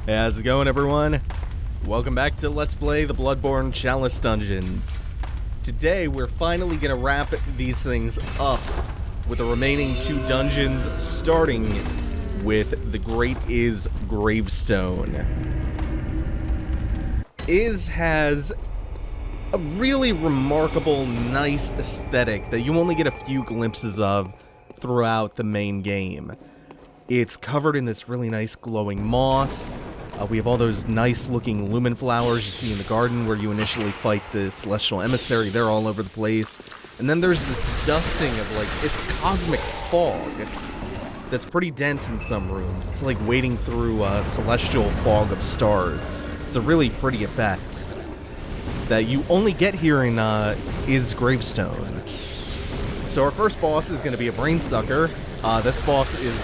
How's it going, everyone? Welcome back to Let's Play the Bloodborne Chalice Dungeons. Today, we're finally gonna wrap these things up with the remaining 2 dungeons, starting with the Great Is Gravestone. Is has a really remarkable, nice aesthetic that you only get a few glimpses of throughout the main game. It's covered in this really nice glowing moss. We have all those nice-looking lumen flowers you see in the garden where you initially fight the Celestial Emissary. They're all over the place. And then there's this dusting of, like, it's cosmic fog that's pretty dense in some rooms. It's like wading through a celestial fog of stars. It's a really pretty effect that you only get here in Is Gravestone. So our first boss is going to be a brain sucker. This boss is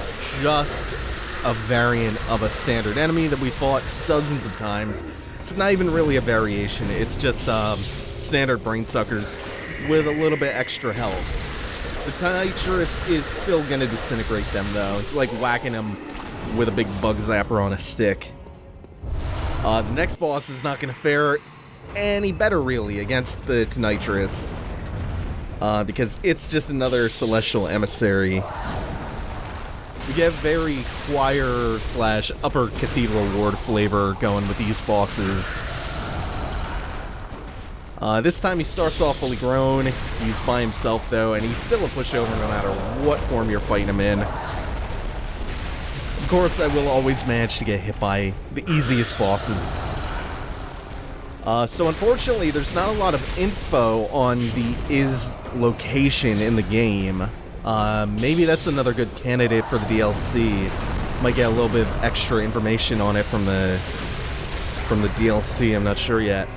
just a variant of a standard enemy that we fought dozens of times. It's not even really a variation, it's just standard brain suckers with a little bit extra health. The Titrus is still going to disintegrate them though. It's like whacking them with a big bug zapper on a stick. The next boss is not going to fare any better really against the Titrus, because it's just another Celestial Emissary. We get very choir / Upper Cathedral Ward flavor going with these bosses. This time he starts off fully grown. He's by himself though, and he's still a pushover no matter what form you're fighting him in. Of course, I will always manage to get hit by the easiest bosses. So unfortunately, there's not a lot of info on the Is location in the game. Maybe that's another good candidate for the DLC. Might get a little bit of extra information on it from the DLC, I'm not sure yet.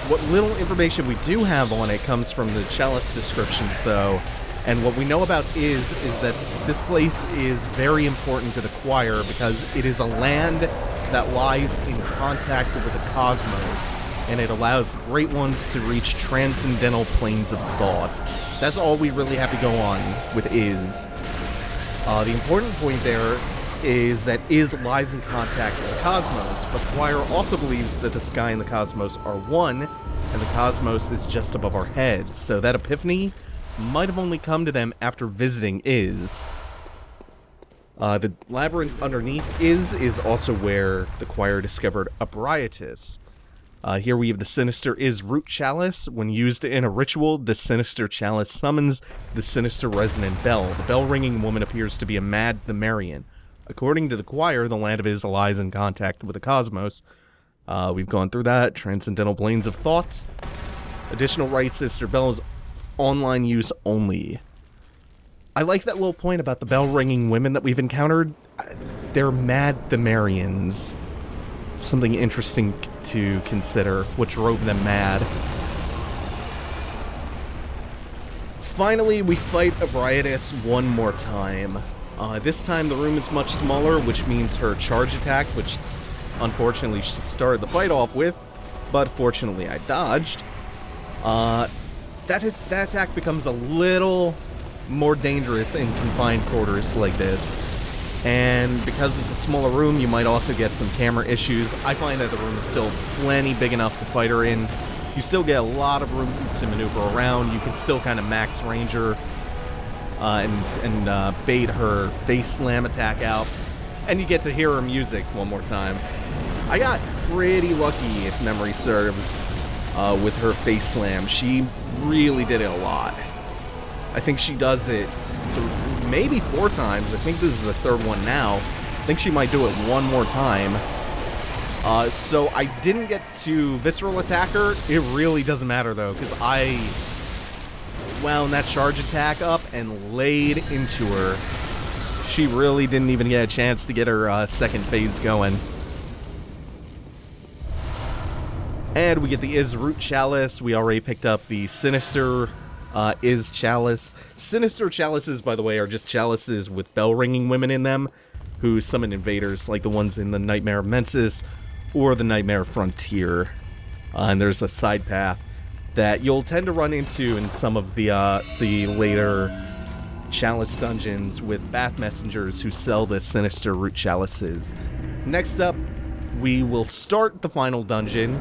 What little information we do have on it comes from the Chalice descriptions, though. And what we know about is that this place is very important to the choir because it is a land that lies in contact with the cosmos, and it allows great ones to reach transcendental planes of thought. That's all we really have to go on with Is. The important point there is that Is lies in contact with the cosmos, but the choir also believes that the sky and the cosmos are one, and the cosmos is just above our heads, so that epiphany might have only come to them after visiting Is. The labyrinth underneath is also where the choir discovered Ebrietas. Here we have the sinister Is Root Chalice. When used in a ritual, the sinister chalice summons the sinister resonant bell. The bell-ringing woman appears to be a mad Pthumerian. According to the choir, the land of Is lies in contact with the cosmos. We've gone through that. Transcendental planes of thought. Additional right, Sister Bell's online use only. I like that little point about the bell-ringing women that we've encountered. They're mad Pthumerians. Something interesting to consider, what drove them mad. Finally, we fight Ebrietas one more time. This time the room is much smaller, which means her charge attack, which unfortunately she started the fight off with, but fortunately I dodged. That attack becomes a little more dangerous in confined quarters like this. And because it's a smaller room, you might also get some camera issues. I find that the room is still plenty big enough to fight her in. You still get a lot of room to maneuver around. You can still kind of max range her and bait her face slam attack out. And you get to hear her music one more time. I got pretty lucky, if memory serves, with her face slam. She really did it a lot. I think she does it maybe 4 times. I think this is the 3rd one now. I think she might do it one more time. So I didn't get to Visceral Attack her. It really doesn't matter though, because I wound that charge attack up and laid into her. She really didn't even get a chance to get her second phase going. And we get the Is Root Chalice. We already picked up the Sinister Is Chalice. Sinister Chalices, by the way, are just chalices with bell-ringing women in them who summon invaders, like the ones in the Nightmare of Mensis or the Nightmare Frontier. And there's a side path that you'll tend to run into in some of the later Chalice dungeons with Bath Messengers who sell the Sinister Root Chalices. Next up, we will start the final dungeon.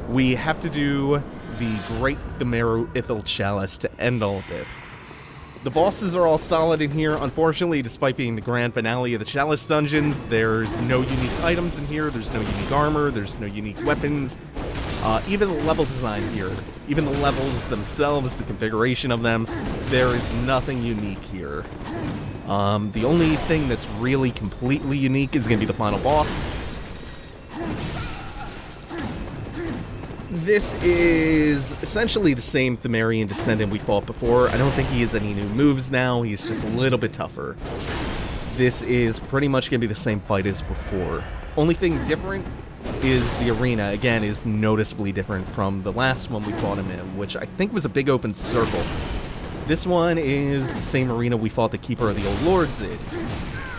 We have to do the Great Pthumeru Ithyll Chalice to end all of this. The bosses are all solid in here. Unfortunately, despite being the grand finale of the Chalice dungeons, there's no unique items in here, there's no unique armor, there's no unique weapons. Even the level design here, even the levels themselves, the configuration of them, there is nothing unique here. The only thing that's really completely unique is going to be the final boss. This is essentially the same Pthumerian Descendant we fought before. I don't think he has any new moves now, he's just a little bit tougher. This is pretty much going to be the same fight as before. Only thing different is the arena, again, is noticeably different from the last one we fought him in, which I think was a big open circle. This one is the same arena we fought the Keeper of the Old Lords in.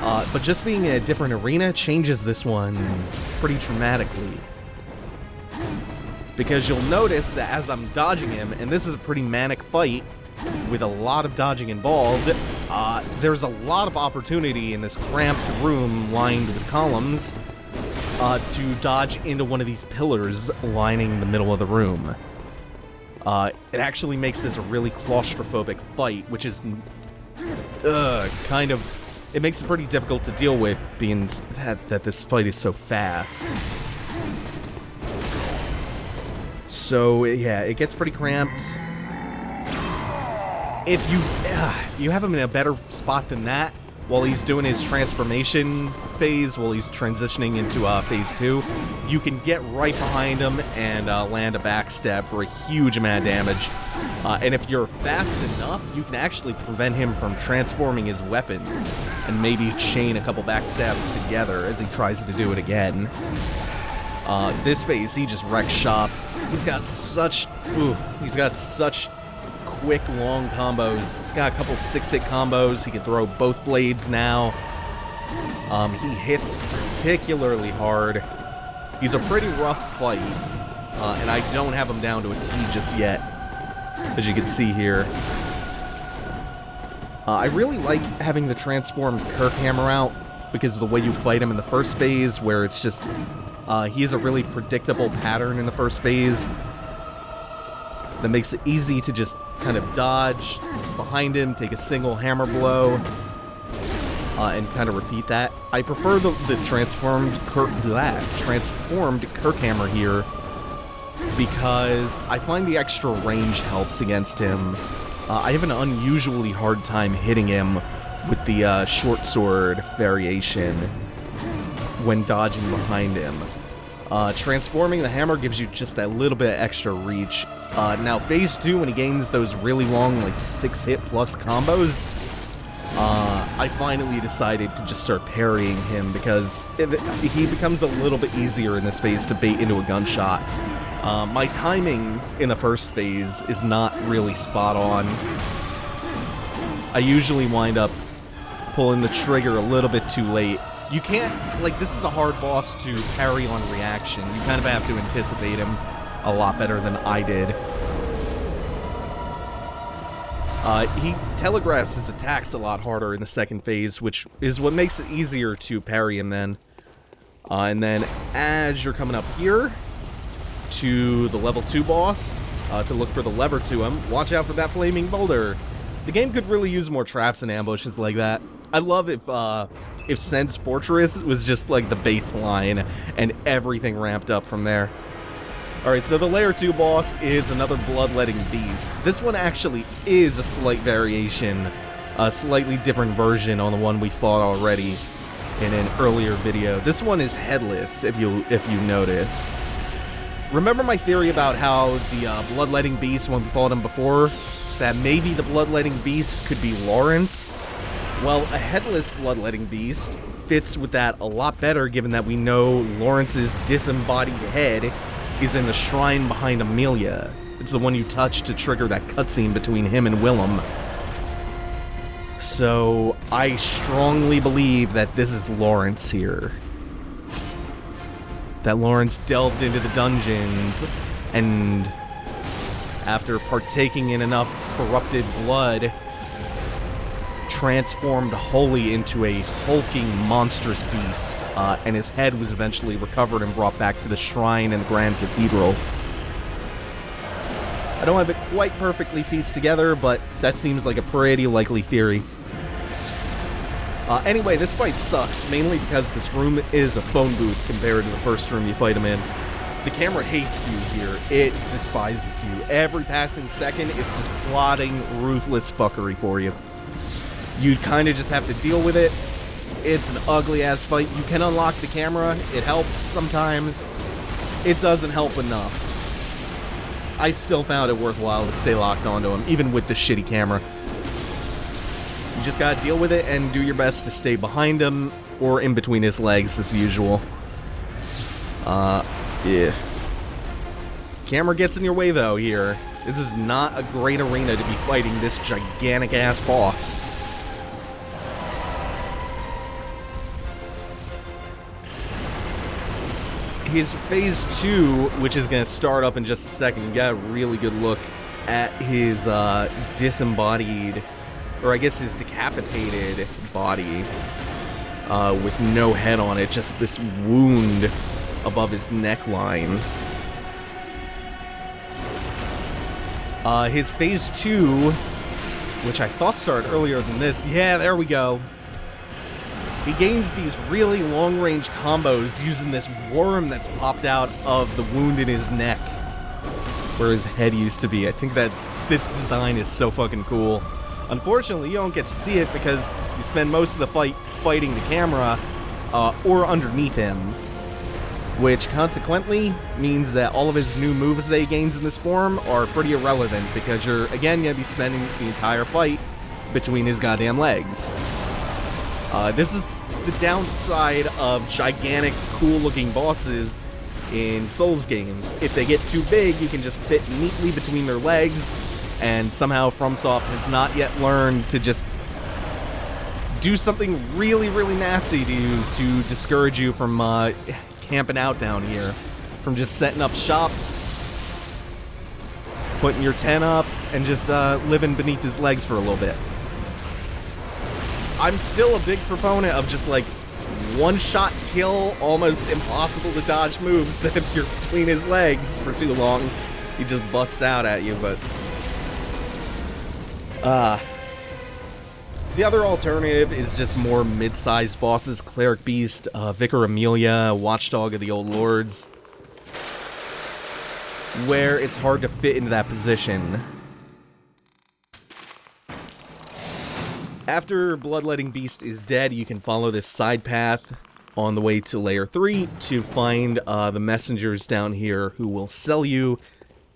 But just being in a different arena changes this one pretty dramatically. Because you'll notice that as I'm dodging him, and this is a pretty manic fight with a lot of dodging involved, there's a lot of opportunity in this cramped room lined with columns to dodge into one of these pillars lining the middle of the room. It actually makes this a really claustrophobic fight, which is it makes it pretty difficult to deal with, being that this fight is so fast. So, yeah, it gets pretty cramped. If you have him in a better spot than that, while he's doing his transformation phase, while he's transitioning into phase 2, you can get right behind him and land a backstab for a huge amount of damage. And if you're fast enough, you can actually prevent him from transforming his weapon and maybe chain a couple backstabs together as he tries to do it again. This phase, he just wrecks shop. He's got such quick, long combos. He's got a couple 6-hit combos. He can throw both blades now. He hits particularly hard. He's a pretty rough fight, and I don't have him down to a T just yet, as you can see here. I really like having the transformed Kirkhammer out because of the way you fight him in the first phase, where it's just he has a really predictable pattern in the first phase that makes it easy to just kind of dodge behind him, take a single hammer blow, and kind of repeat that. I prefer the transformed Kirkhammer here because I find the extra range helps against him. I have an unusually hard time hitting him with the short sword variation when dodging behind him. Transforming the hammer gives you just that little bit of extra reach. Now, phase 2, when he gains those really long, like 6-hit plus combos, I finally decided to just start parrying him because he becomes a little bit easier in this phase to bait into a gunshot. My timing in the first phase is not really spot on. I usually wind up pulling the trigger a little bit too late. You can't, like, this is a hard boss to parry on reaction. You kind of have to anticipate him a lot better than I did. He telegraphs his attacks a lot harder in the second phase, which is what makes it easier to parry him then. And then as you're coming up here to the level 2 boss, to look for the lever to him, watch out for that flaming boulder. The game could really use more traps and ambushes like that. I love if Sen's Fortress was just like the baseline and everything ramped up from there. Alright, so the Layer 2 boss is another Bloodletting beast. This one actually is a slight variation, a slightly different version on the one we fought already in an earlier video. This one is Headless, if you notice. Remember my theory about how the Bloodletting beast, when we fought him before, that maybe the Bloodletting beast could be Lawrence? Well, a Headless Bloodletting beast fits with that a lot better, given that we know Lawrence's disembodied head is in the shrine behind Amelia. It's the one you touch to trigger that cutscene between him and Willem. So, I strongly believe that this is Lawrence here. That Lawrence delved into the dungeons, and after partaking in enough corrupted blood, transformed wholly into a hulking, monstrous beast, and his head was eventually recovered and brought back to the shrine in the Grand Cathedral. I don't have it quite perfectly pieced together, but that seems like a pretty likely theory. Anyway, this fight sucks, mainly because this room is a phone booth compared to the first room you fight him in. The camera hates you here. It despises you. Every passing second, it's just plotting ruthless fuckery for you. You kind of just have to deal with it. It's an ugly-ass fight. You can unlock the camera. It helps sometimes. It doesn't help enough. I still found it worthwhile to stay locked onto him, even with the shitty camera. You just gotta deal with it and do your best to stay behind him or in between his legs as usual. Yeah. Camera gets in your way though here. This is not a great arena to be fighting this gigantic ass boss. His phase 2, which is going to start up in just a second, you got a really good look at his disembodied, or I guess his decapitated body with no head on it, just this wound above his neckline. His phase 2, which I thought started earlier than this, yeah, there we go. He gains these really long-range combos using this worm that's popped out of the wound in his neck, where his head used to be. I think that this design is so fucking cool. Unfortunately, you don't get to see it because you spend most of the fight fighting the camera or underneath him, which consequently means that all of his new moves that he gains in this form are pretty irrelevant because you're, again, going to be spending the entire fight between his goddamn legs. This is the downside of gigantic, cool-looking bosses in Souls games. If they get too big, you can just fit neatly between their legs, and somehow FromSoft has not yet learned to just do something really, really nasty to you to discourage you from camping out down here, from just setting up shop, putting your tent up, and just living beneath his legs for a little bit. I'm still a big proponent of just, like, one-shot kill, almost impossible to dodge moves if you're between his legs for too long. He just busts out at you, but... The other alternative is just more mid-sized bosses, Cleric Beast, Vicar Amelia, Watchdog of the Old Lords, where it's hard to fit into that position. After Bloodletting Beast is dead, you can follow this side path on the way to Layer 3 to find the messengers down here who will sell you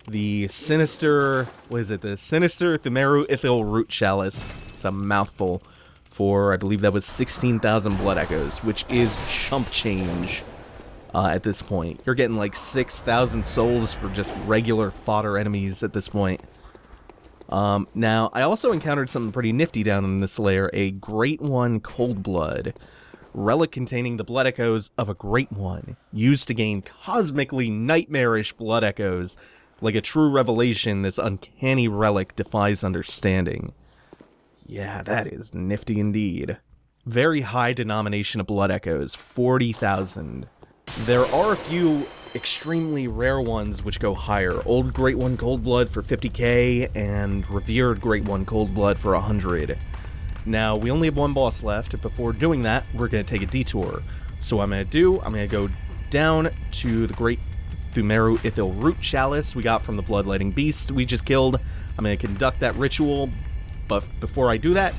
the sinister, the Sinister Pthumeru Ithyll Root Chalice. It's a mouthful for, I believe that was 16,000 blood echoes, which is chump change at this point. You're getting like 6,000 souls for just regular fodder enemies at this point. Now, I also encountered something pretty nifty down in this layer, a Great One Cold Blood, relic containing the blood echoes of a Great One, used to gain cosmically nightmarish blood echoes. Like a true revelation, this uncanny relic defies understanding. Yeah, that is nifty indeed. Very high denomination of blood echoes, 40,000. There are a few extremely rare ones which go higher. Old Great One Cold Blood for 50k, and Revered Great One Cold Blood for 100. Now, we only have one boss left. Before doing that, we're going to take a detour. So what I'm going to go down to the Great Pthumeru Ithyll Root Chalice we got from the Bloodletting Beast we just killed. I'm going to conduct that ritual, but before I do that,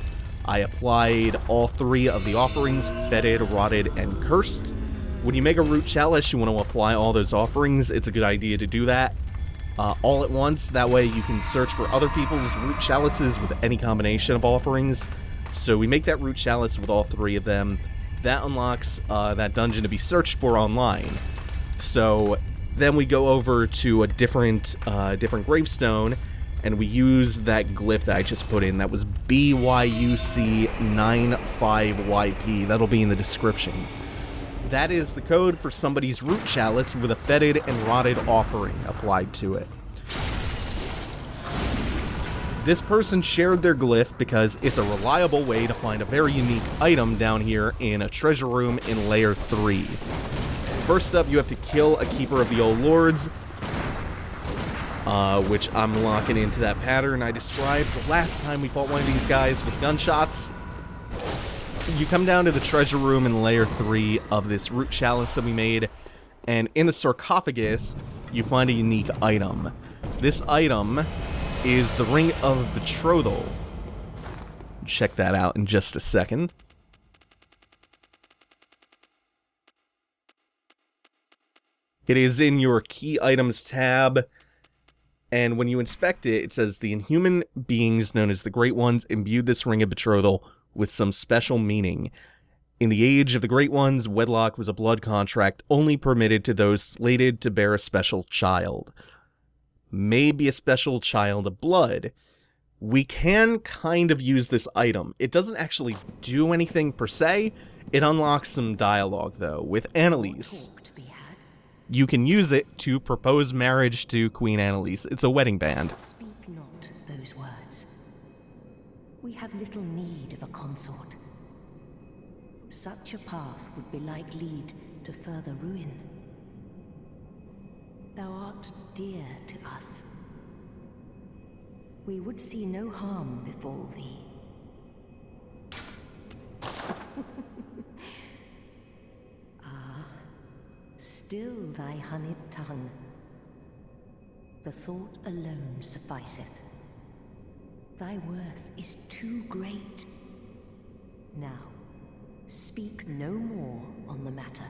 I applied all 3 of the offerings, fetid, rotted, and cursed. When you make a root chalice, you want to apply all those offerings. It's a good idea to do that all at once. That way you can search for other people's root chalices with any combination of offerings. So we make that root chalice with all 3 of them. That unlocks that dungeon to be searched for online. So then we go over to a different gravestone, and we use that glyph that I just put in. That was BYUC95YP. That'll be in the description. That is the code for somebody's root chalice with a fetid and rotted offering applied to it. This person shared their glyph because it's a reliable way to find a very unique item down here in a treasure room in Layer 3. First up, you have to kill a Keeper of the Old Lords, which I'm locking into that pattern I described the last time we fought one of these guys with gunshots. You come down to the treasure room in Layer 3 of this root chalice that we made, and in the sarcophagus, you find a unique item. This item is the Ring of Betrothal. Check that out in just a second. It is in your Key Items tab, and when you inspect it, it says the inhuman beings known as the Great Ones imbued this Ring of Betrothal with some special meaning. In the age of the Great Ones, wedlock was a blood contract only permitted to those slated to bear a special child. Maybe a special child of blood. We can kind of use this item. It doesn't actually do anything per se. It unlocks some dialogue, though, with Annalise. You can use it to propose marriage to Queen Annalise. It's a wedding band. Speak not those words. We have little need of a consort. Such a path would belike lead to further ruin. Thou art dear to us. We would see no harm befall thee. Ah, still thy honeyed tongue. The thought alone sufficeth. Thy worth is too great. Now, speak no more on the matter.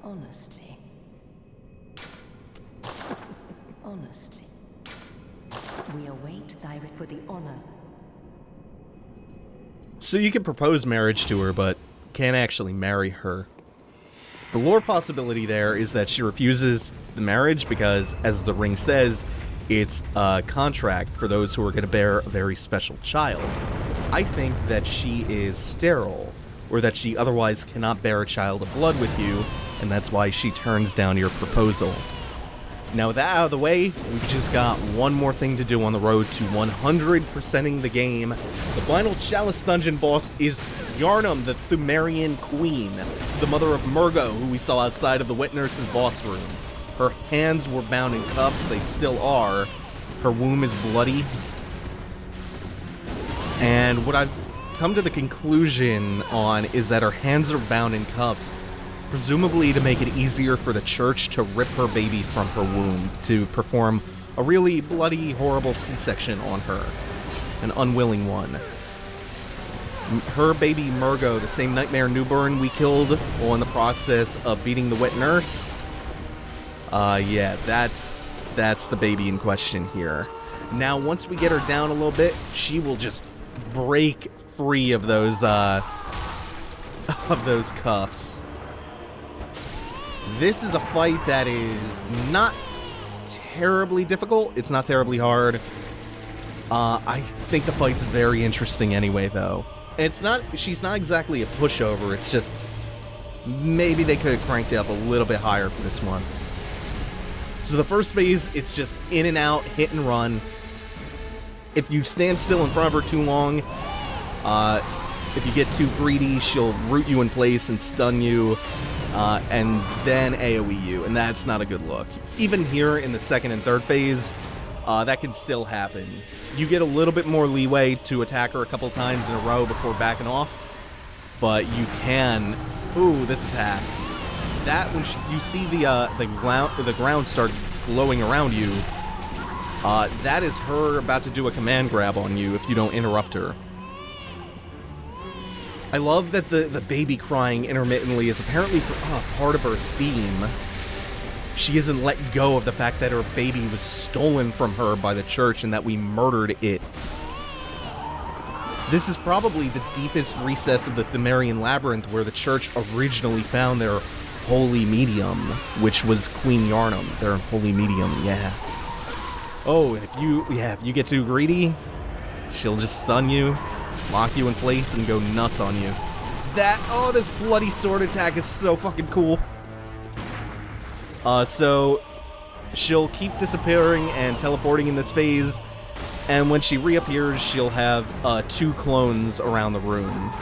Honestly. Honestly. We await thy for the honor. So you can propose marriage to her, but can't actually marry her. The lore possibility there is that she refuses the marriage because, as the ring says, it's a contract for those who are going to bear a very special child. I think that she is sterile, or that she otherwise cannot bear a child of blood with you, and that's why she turns down your proposal. Now with that out of the way, we've just got one more thing to do on the road to 100%ing the game. The final Chalice dungeon boss is Yharnam, the Pthumerian Queen, the mother of Murgo, who we saw outside of the wet nurse's boss room. Her hands were bound in cuffs, they still are. Her womb is bloody. And what I've come to the conclusion on is that her hands are bound in cuffs, presumably to make it easier for the church to rip her baby from her womb, to perform a really bloody, horrible C-section on her. An unwilling one. Her baby Murgo, the same nightmare newborn we killed while in the process of beating the wet nurse. Yeah, that's the baby in question here. Now, once we get her down a little bit, she will just break free of those cuffs. This is a fight that is not terribly difficult. It's not terribly hard. I think the fight's very interesting anyway, though. She's not exactly a pushover, it's just maybe they could have cranked it up a little bit higher for this one. So the first phase, it's just in and out, hit and run. If you stand still in front of her too long, if you get too greedy, she'll root you in place and stun you, and then AoE you, and that's not a good look. Even here in the second and third phase, that can still happen. You get a little bit more leeway to attack her a couple times in a row before backing off, but you can... Ooh, this attack. That, when you see the ground start glowing around you, that is her about to do a command grab on you if you don't interrupt her. I love that the baby crying intermittently is apparently part of her theme. She isn't let go of the fact that her baby was stolen from her by the church and that we murdered it. This is probably the deepest recess of the Pthumerian Labyrinth where the church originally found their holy medium, which was Queen Yharnam, their holy medium, yeah. Oh, and if you get too greedy, she'll just stun you, lock you in place, and go nuts on you. This bloody sword attack is so fucking cool. So, she'll keep disappearing and teleporting in this phase, and when she reappears, she'll have 2 clones around the room.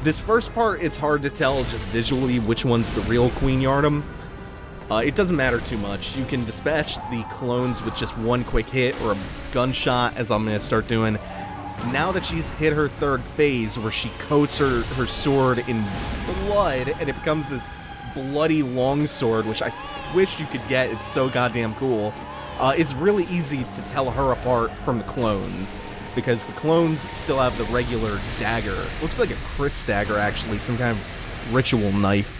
This first part, it's hard to tell just visually which one's the real Queen Yharnam. It doesn't matter too much. You can dispatch the clones with just one quick hit or a gunshot, as I'm going to start doing. Now that she's hit her 3rd phase, where she coats her sword in blood, and it becomes this bloody longsword, which I wish you could get. It's so goddamn cool. It's really easy to tell her apart from the clones, because the clones still have the regular dagger. Looks like a Crit's dagger, actually, some kind of ritual knife.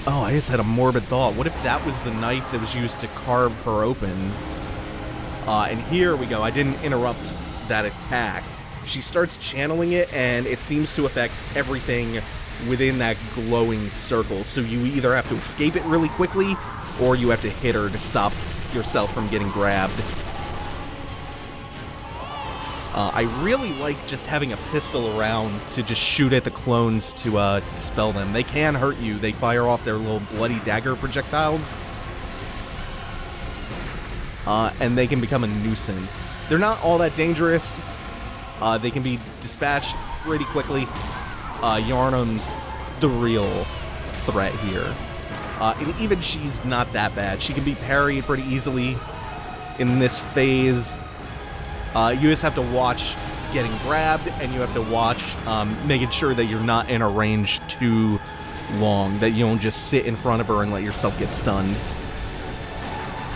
Oh, I just had a morbid thought. What if that was the knife that was used to carve her open? And here we go. I didn't interrupt that attack. She starts channeling it, and it seems to affect everything within that glowing circle. So you either have to escape it really quickly, or you have to hit her to stop yourself from getting grabbed. I really like just having a pistol around to just shoot at the clones to dispel them. They can hurt you. They fire off their little bloody dagger projectiles. And they can become a nuisance. They're not all that dangerous. They can be dispatched pretty quickly. Yharnam's the real threat here. And even she's not that bad. She can be parried pretty easily in this phase. You just have to watch getting grabbed, and you have to watch making sure that you're not in a range too long, that you don't just sit in front of her and let yourself get stunned.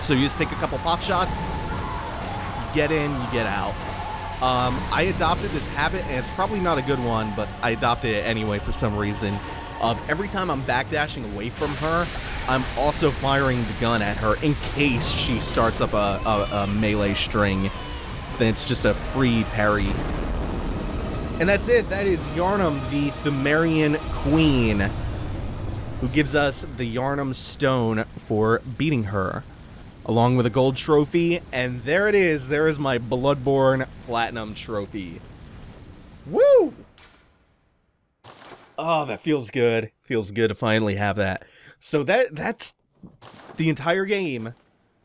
So you just take a couple pop shots, you get in, you get out. I adopted this habit, and it's probably not a good one, but I adopted it anyway for some reason. Every time I'm backdashing away from her, I'm also firing the gun at her in case she starts up a melee string. Then it's just a free parry. And that's it. That is Yharnam, the Pthumerian Queen, who gives us the Yharnam Stone for beating her, along with a gold trophy. And there it is. There is my Bloodborne Platinum trophy. Woo! Oh, that feels good. Feels good to finally have that. So that's the entire game,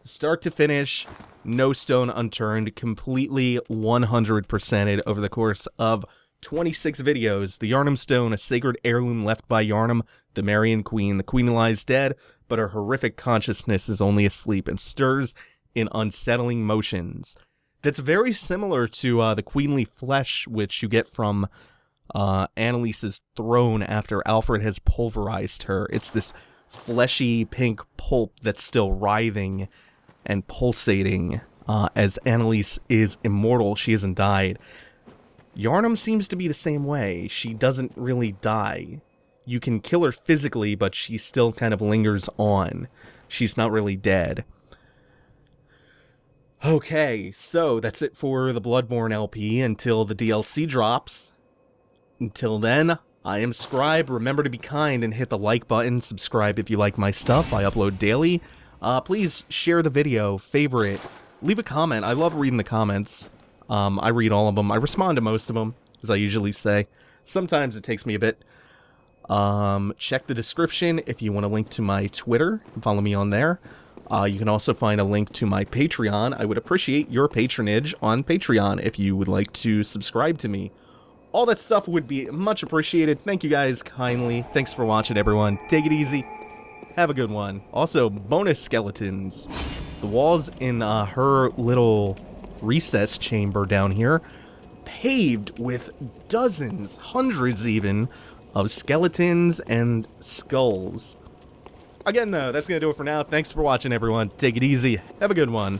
start to finish. No stone unturned, completely 100%ed over the course of 26 videos. The Yharnam Stone, a sacred heirloom left by Yharnam, the Pthumerian Queen. The Queen lies dead, but her horrific consciousness is only asleep and stirs in unsettling motions. That's very similar to the queenly flesh, which you get from Annalise's throne after Alfred has pulverized her. It's this fleshy pink pulp that's still writhing and pulsating. As Annalise is immortal, she hasn't died. Yharnam seems to be the same way. She doesn't really die. You can kill her physically, but she still kind of lingers on. She's not really dead. Okay, so that's it for the Bloodborne LP until the DLC drops. Until then, I am Scribe. Remember to be kind and hit the like button. Subscribe if you like my stuff. I upload daily. Please share the video, favorite, leave a comment. I love reading the comments. I read all of them. I respond to most of them, as I usually say. Sometimes it takes me a bit. Check the description if you want a link to my Twitter. Follow me on there. You can also find a link to my Patreon. I would appreciate your patronage on Patreon if you would like to subscribe to me. All that stuff would be much appreciated. Thank you guys kindly. Thanks for watching, everyone. Take it easy. Have a good one. Also, bonus skeletons. The walls in her little recess chamber down here, paved with dozens, hundreds even, of skeletons and skulls. Again, though, that's going to do it for now. Thanks for watching, everyone. Take it easy. Have a good one.